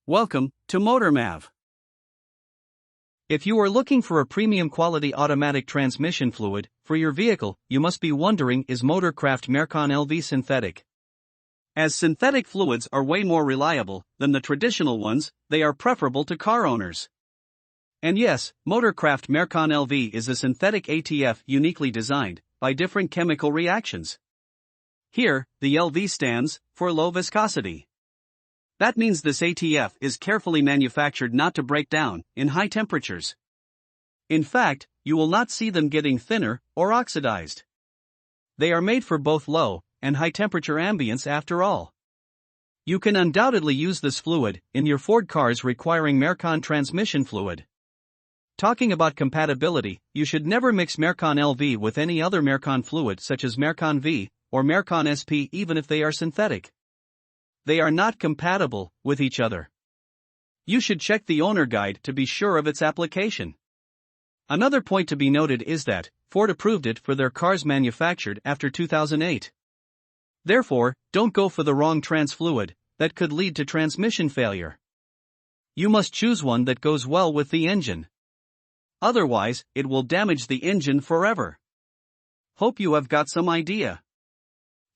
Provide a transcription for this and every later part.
Welcome to MotorMav. If you are looking for a premium quality automatic transmission fluid for your vehicle, you must be wondering, is Motorcraft Mercon LV synthetic? As synthetic fluids are way more reliable than the traditional ones, they are preferable to car owners. And yes, Motorcraft Mercon LV is a synthetic ATF uniquely designed by different chemical reactions. Here, the LV stands for low viscosity. That means this ATF is carefully manufactured not to break down in high temperatures. In fact, you will not see them getting thinner or oxidized. They are made for both low and high temperature ambience after all. You can undoubtedly use this fluid in your Ford cars requiring Mercon transmission fluid. Talking about compatibility, you should never mix Mercon LV with any other Mercon fluid such as Mercon V or Mercon SP, even if they are synthetic. They are not compatible with each other. You should check the owner guide to be sure of its application. Another point to be noted is that Ford approved it for their cars manufactured after 2008. Therefore, don't go for the wrong trans fluid that could lead to transmission failure. You must choose one that goes well with the engine. Otherwise, it will damage the engine forever. Hope you have got some idea.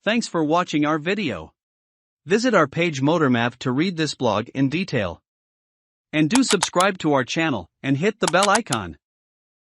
Thanks for watching our video. Visit our page MotorMav to read this blog in detail. And do subscribe to our channel and hit the bell icon.